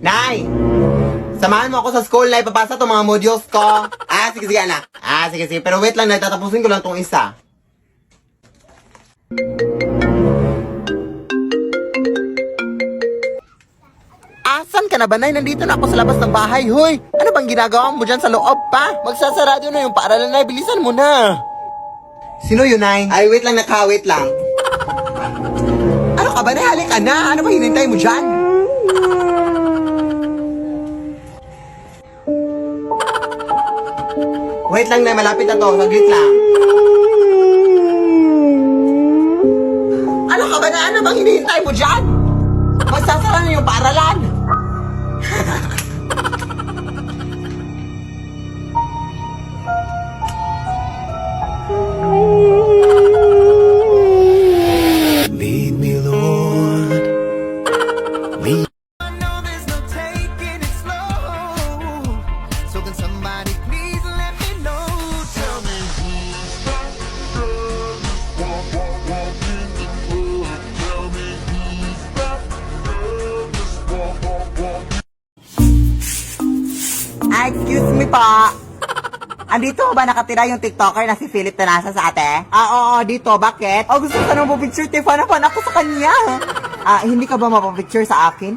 Nay! Samahan mo ako sa school na ipapasa itong mga modules ko. Sige anak. Sige. Pero wait lang, tatapusin ko lang itong isa. Asan ka na ba, Nay? Nandito na ako sa labas ng bahay. Hoy! Ano bang ginagawa mo dyan sa loob pa? Magsasarado na yung paaralan, Nay. Bilisan mo na. Sino yun, Nay? Ay, wait lang, wait lang. Ano ka ba, Nay? Halika na. Ano ba hinintay mo dyan? Wait lang, Nay. Malapit na to. Saglit lang. Ano ka ba, Nay? Ano bang hinihintay mo dyan? Magsasara na yung paaralan. Lead me, Lord. Lead. I know there's no taking it slow. So can somebody please let me know? Tell me who's that girl? Walk in the club. Tell me who's that girl? Just walk. Excuse me po. Andito ba nakatira yung TikToker na si Philip Tanasa sa ate? Oo, dito. Bakit? Gusto ka nang mapapicture, fan ako sa kanya. Hindi ka ba mapapicture sa akin?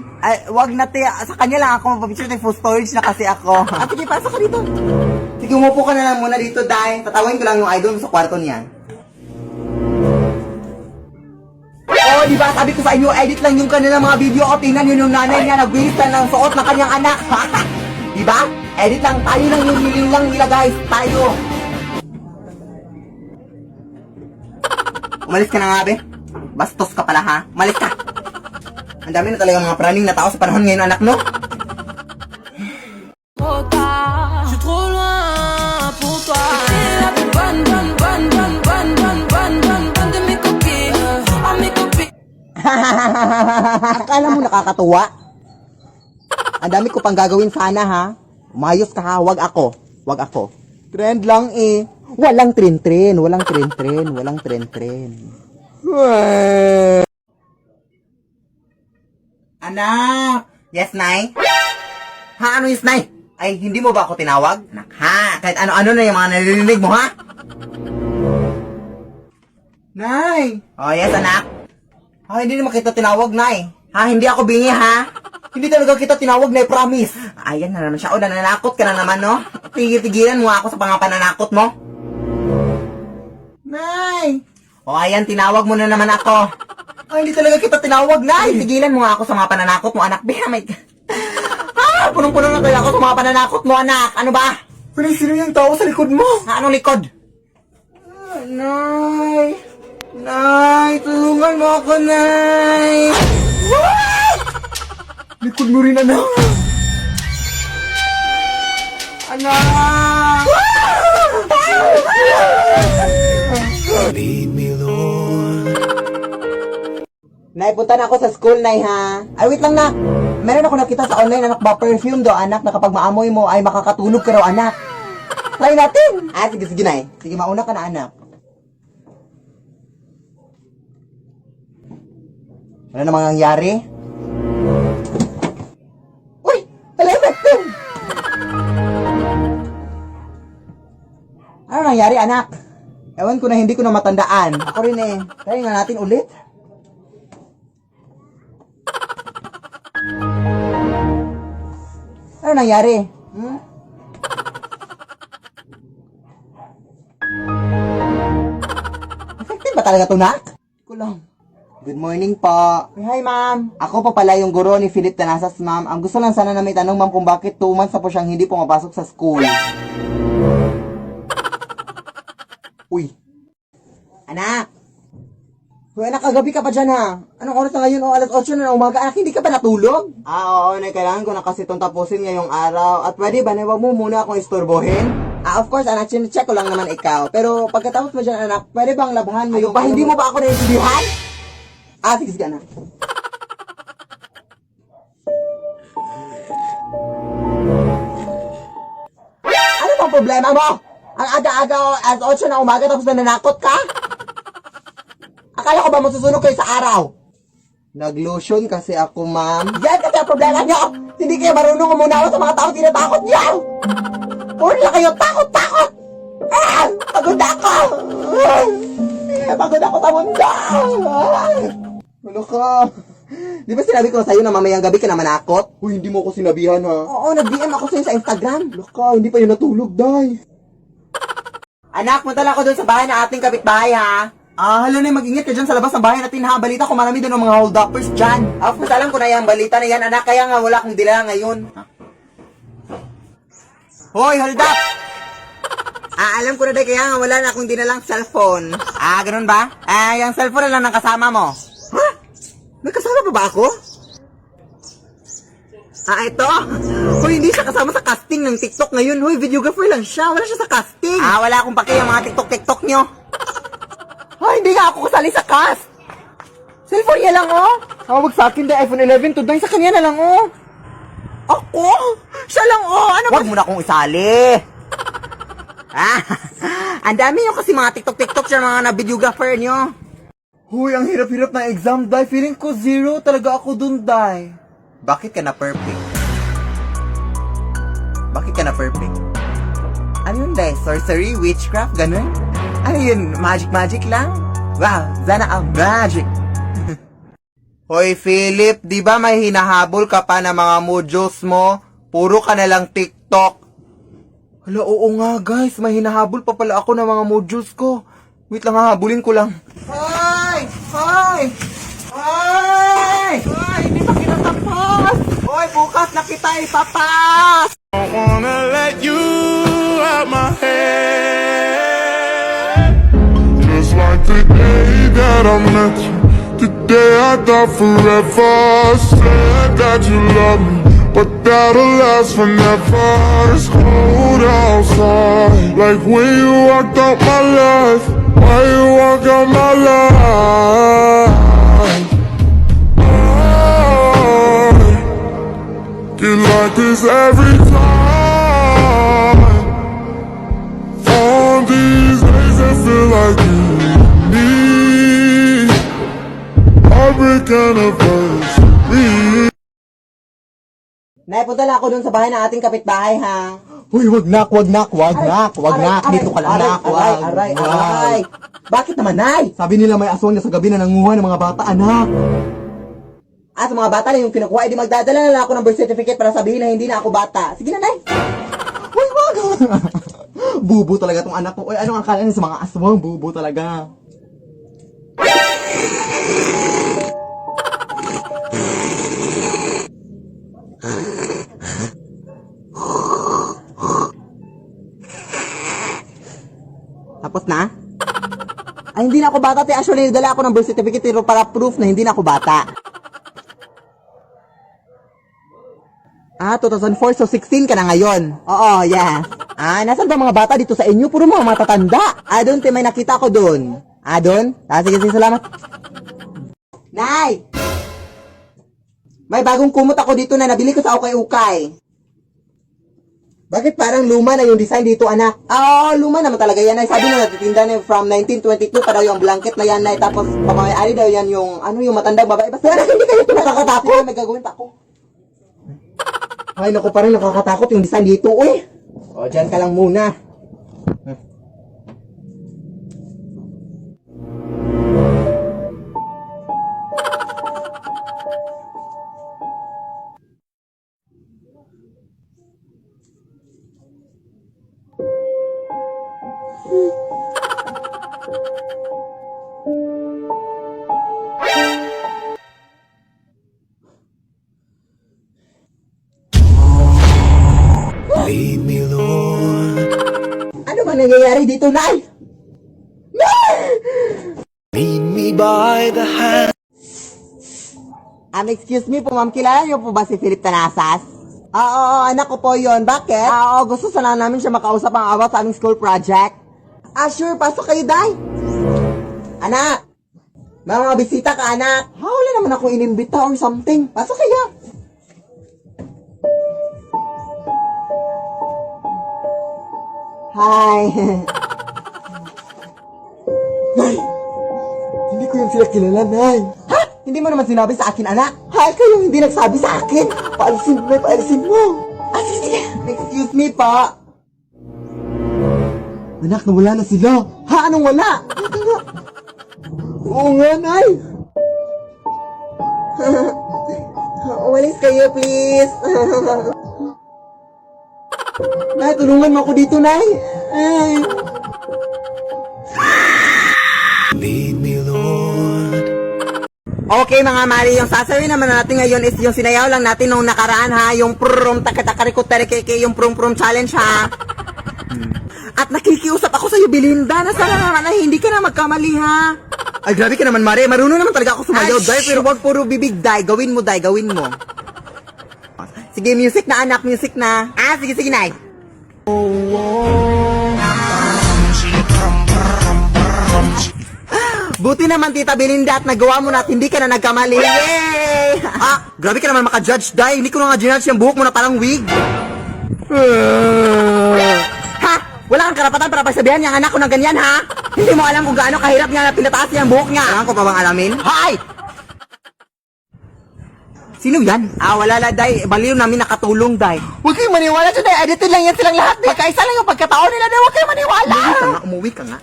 Wag na te. Sa kanya lang ako mapapicture. Full storage na kasi ako. Sige, pasok ka dito. Sige, umupo ka na lang muna dito, Day. Tatawin ko lang yung idol sa kwarto niyan. Di ba? Sabi ko sa inyo, edit lang yung kanilang mga video. Tingnan yun yung nanay niya. Nagbilis na ng suot ng kanyang anak. Di ba? Edit lang. Tayo lang yung hiling lang nila, guys. Tayo. Umalis ka na nga, be. Bastos ka pala, ha? Umalis ka. Ang dami na talaga mga praning na tao sa panahon ngayon, anak, no? Trop tard, je suis trop loin pour toi. J'étais la plus bonne de mes copines. Ah, mes copines. Akala mo nakakatuwa? Ang dami ko pang gagawin sana, ha? Umayos ka, ha? Wag ako. Trend lang, eh. Walang tren. Anak! Yes, Nay? Ha? Ano yes, Nay? Ay, hindi mo ba ako tinawag? Anak, ha? Kahit ano-ano na yung mga naririnig mo, ha? Nay! Yes, anak? Hindi naman kita tinawag, Nay. Hindi ako bingi, ha? Hindi talaga kita tinawag, Nay, promise. Ayan na naman siya. Nananakot ka na naman, no? Tigil-tigilan mo ako sa mga pananakot mo. Nay! Ayan, tinawag mo na naman ako. Hindi talaga kita tinawag, Nay. Tigilan mo nga ako sa mga pananakot mo, anak. Punong-puno na kaya ako sa mga pananakot mo, anak. Ano ba? Sino yung tao sa likod mo? Anong likod? Nay! Nay! Tulungan mo ako, Nay! Likod mo rin, anak! Anak! Lead me, Lord. Nay, punta na ako sa school, Nay, ha? Ay, wait lang, nak. Meron ako nakita sa online, anak ba, perfume do, anak, na kapag maamoy mo, ay makakatunog ka raw, anak. Try natin. Sige, Nay. Sige, mauna ka na, anak. Ano namang nangyari? Uy! Effective! Ano nangyari, anak? Ewan ko na, hindi ko na matandaan. Ako rin eh. Try nga natin ulit. Ano nangyari? Effective ba talaga to, nak? Ko lang. Good morning po. Hi, ma'am. Ako po pala yung guro ni Philip Tanasas, ma'am. Ang gusto lang sana na may tanong, ma'am, kung bakit 2 months na po siyang hindi pumapasok sa school. Uy. Anak. Uy, anak, kagabi ka pa dyan, ha? Anong oras na ngayon? Alas 8 na ng umaga. Anak, hindi ka pa natulog? Oo, kailangan ko na kasi itong tapusin ngayong araw. At pwede ba, wag mo muna akong istorbohin? Of course, anak, check ko lang naman ikaw. Pero pagkatapos mo dyan, anak, pwede bang labhan mo yung... Hindi mo ba ako naiintindihan? Sige, anak. Ano bang problema mo? Ang aga-aga, alas 8 na umaga, tapos nananakot ka? Akala ko ba masusunog kayo sa araw? Nag-lotion kasi ako, ma'am. Yan kasi ang problema nyo! Hindi kayo marunong umunawa sa mga tao tinatakot niyo! Puro lang kayo takot! Pagod ako! Pagod ako sa mundo! Ano ka? Di ba sinabi ko sa'yo na mamayang gabi ka na manakot? Uy, hindi mo ako sinabihan ha? Oo, nag-DM ako sa'yo sa Instagram. Laka, hindi pa yun natulog, day. Anak, madala ko doon sa bahay na ating kapitbahay ha? Hala na, mag-ingat ka dyan sa labas ng bahay natin ha. Balita ko marami doon ng mga hold-uppers dyan. Of course, alam ko na yung balita na yan, anak. Kaya nga wala akong dila ngayon. Hoy, hold up! Alam ko na day, kaya nga wala na akong dinalang cellphone. Ganun ba? Yung cellphone na lang ng kasama mo. Ha? May kasama pa ba ako? Ito? Hoy, hindi siya kasama sa casting ng TikTok ngayon. Hoy, videographer lang siya. Wala siya sa casting. Wala akong paki yung mga TikTok nyo. Hoy, hindi nga ako kasali sa cast. Cellphone niya lang, oh. Wag sa akin, the iPhone 11 to. Dahil sa kanya na lang, oh. Ako? Siya lang, oh. Ano ba? Wag mo na akong isali. Ang dami nyo kasi mga TikTok siya, mga na-videographer nyo. Huy, ang hirap-hirap na exam, Day. Feeling ko 0 talaga ako dun, Day. Bakit ka na perfect? Bakit ka na perfect? Ano yun, Day? Sorcery? Witchcraft? Ganun? Ano yun? Magic lang? Wow, sana ang magic. Hoy, Philip, di ba may hinahabol ka pa ng mga modules mo? Puro ka na lang TikTok. Hala, oo nga, guys. May hinahabol pa pala ako ng mga modules ko. Wait lang, hahabulin ko lang. Hoy! Hindi pa kinatapos! Hoy, bukas na kita ipapas! I wanna let you out my head. Just like the day that I met you. The day I thought forever. Said that you love me, but that'll last forever. It's cold outside, like when you walked out my life. Why you walk out my life? Get like this every time. On these days I feel like you need heartbreak anniversary. Naipunta ako dun sa bahay ng ating kapitbahay, ha? Uy, wag nak. Dito ka lang, nak. Aray. Bakit naman, Nay? Sabi nila may aswang na sa gabi na nanguha ng mga bata, anak. At sa mga bata na yung kinukuha, edi magdadala na lang ako ng birth certificate para sabihin na hindi na ako bata. Sige na, Nay. Uy, wag. Bubo talaga tong anak ko. Uy, anong akala niya sa mga aswang? Bubo talaga. Tapos na? Ay, hindi na ako bata, te. Actually, dala ako ng birth certificate pero para proof na hindi na ako bata. 2004, so 16 ka na ngayon. Oo, yes. Nasaan ba mga bata dito sa inyo? Puro mga matatanda. Doon, te, may nakita ko doon. Doon? Sige, salamat. Nay! May bagong kumot ako dito na nabili ko sa ukay-ukay. Bakit parang luma na yung design dito, anak? Luma naman talaga yan, ay. Sabi na natitinda na from 1922 pa daw yung blanket na yan, ay. Tapos, pamamayari daw yan yung, yung matandang babae. Basta, anak, hindi kayo ito nakakatakot. May gagawin pa ako. Ay, naku, parang nakakatakot yung design dito, uy. Dyan ka lang muna. Lead me, Lord. Ano ba nangyayari dito, Nay? Nay! Lead me by the hand. Excuse me po, ma'am. Kilala niyo po ba si Philip Tanasas? Oo, anak ko po yon. Bakit? Gusto sana namin siya makausap ang about sa aming school project. Sure. Pasok kayo, Day. Anak! May mga bisita ka, anak. Wala naman ako inimbita or something. Pasok kayo. Hi. Nay! Hindi ko yung sila kilala, Nay. Ha? Hindi mo naman sinabi sa akin, anak. Kayo hindi nagsabi sa akin. Paalisin mo. Ah, sige. Excuse me, pa. Anak, nawala na sila. Ha? Anong wala? Ito nga. Oo nga, Nay. Umalis kayo, please. Nay, tulungan mo ako dito, Nay. Ay. Lead me, Lord. Okay mga mari, yung sasabihin naman natin ngayon is yung sinayaw lang natin nung nakaraan ha, yung prum takatakaricotarikeke, yung prum challenge ha. At nakikiusap ako sa'yo, Belinda, na sana naman ay hindi ka na magkamali ha. Ay grabe ka naman Mari, marunong naman talaga ako sumayaw, Day, pero wag puro bibig, Day. Gawin mo, Day, gawin mo. Sige, music na anak, music na. Ah, sige, Nay. Buti naman, Tita Belinda, at nagawa mo na at hindi ka na nagkamali. Yay! Ah, grabe ka naman maka-judge, Day. Hindi ko na nga ginudge yung buhok mo na parang wig. Ha? Wala kang karapatan para pagsabihan niyang anak ko ng ganyan, ha? Hindi mo alam kung gaano kahirap niya na pinataas niya ang buhok niya. Kailangan ko pa bang alamin? Hay! Sino yan? Ah, wala la, Day. Baliw namin nakatulong, Day. Huwag kayong maniwala dyan, Day. Edited lang yan silang lahat, Day. Pagkaisa lang yung pagkataon nila, Day. Huwag kayong maniwala. Umuwi ka nga.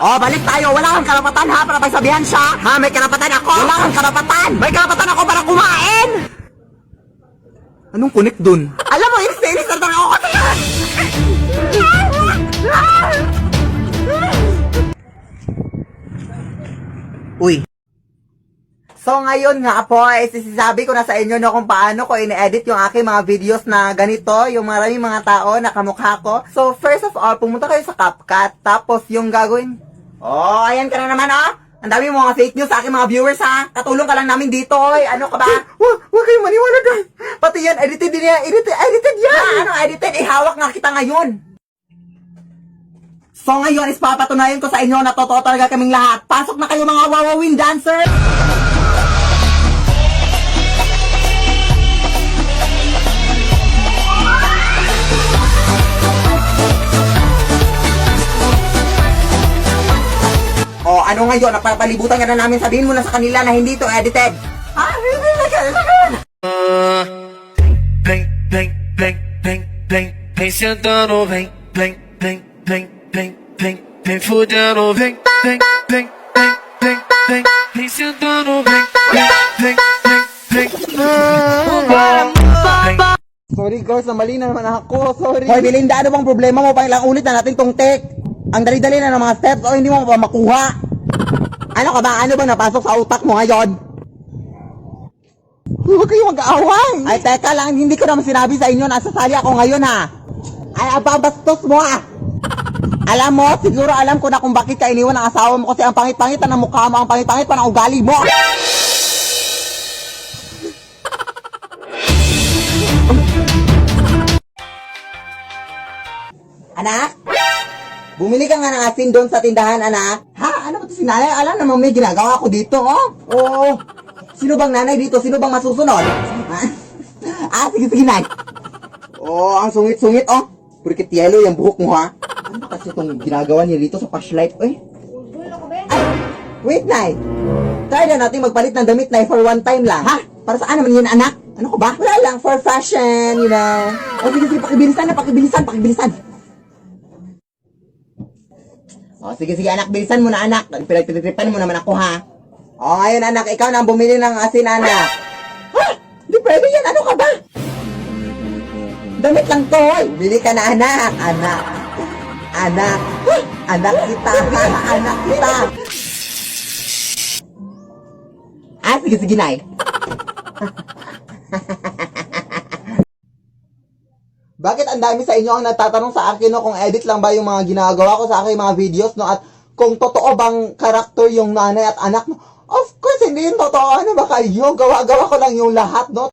Oh, balik tayo. Wala kang karapatan ha para pagsabihan siya. Ha, may karapatan ako. Wala kang karapatan. May karapatan ako para kumain. Anong connect dun? Alam mo, inis na ako kasi. Uy. So ngayon nga po, sinasabi ko na sa inyo no kung paano ko ini-edit yung aking mga videos na ganito, yung maraming mga tao na kamukha ko. So first of all, pumunta kayo sa CapCut, tapos yung gagawin. Oh, ayan ka na naman oh. Ang dami mo mga fake news sa aking mga viewers ha. Katulong ka lang namin dito oy. Ano ka ba? Huwag kayong maniwala dahil. Pati yan, edited din yan. Edited yan. Ano edited? Ihawak nga kita ngayon. So ngayon is papatunayan ko sa inyo na totoo talaga kaming lahat. Pasok na kayo mga wawawin dancer. O ano ngayon, napapalibutan ka na namin, sabihin mo na sa kanila na hindi ito edited. Ah, hindi na ganun. Vem, vem, vem, vem, vem, vem sentando, vem, vem, vem, vem, vem, vem, vem fudendo, vem, vem, vem, vem, vem, vem, vem sentando, vem, vem, vem, vem, vem. Sorry girls, mali na naman ako, sorry. Hoy Belinda, ano bang problema mo? Pang ilang ulit na natin tong take. Ang dali-dali na ng mga steps o hindi mo pa makuha. Ano ka ba? Ano ba napasok sa utak mo ngayon? Huwag kayong mag-aaway. Ay, teka lang. Hindi ko naman sinabi sa inyo na sasali ako ngayon, ha? Ay, ababastos mo, ah. Alam mo, siguro alam ko na kung bakit ka iniwan ng asawa mo kasi ang pangit-pangit na ng mukha mo, ang pangit-pangit pa ng ugali mo. Anak? Bumili ka nga ng asin doon sa tindahan, anak. Ha? Ano ba ito si nanay? Alam naman may ginagawa ko dito, oh. Oo. Sino bang nanay dito? Sino bang masusunod? Ha? Ah, sige, nay. Oh, ang sungit-sungit, oh. Porket yellow yung buhok mo, ha? Ano ba kasi itong ginagawa niya dito sa flashlight, eh? Ay, wait, nay. Try na natin magpalit ng damit, nay, for one time lang, ha? Para saan naman yun, anak? Ano ko ba? Wala lang, for fashion, you know. Oh, sige, pakibilisan na, pakibilisan. O, sige, anak, bilisan mo na, anak. Pinagtitripan mo naman ako, ha? O, ngayon, anak, ikaw na ang bumili ng asin, anak. Ha? Di pwede yan, ano ka ba? Damit lang to, oy. Bili ka na, anak. Anak. Anak kita, ha? Anak kita. Ah, sige, nay. Bakit ang dami sa inyo ang nagtatanong sa akin no, kung edit lang ba yung mga ginagawa ko sa aking mga videos no, at kung totoo bang karakter yung nanay at anak no? Of course, hindi yung totoo. Ano ba kayo? Gawa-gawa ko lang yung lahat no.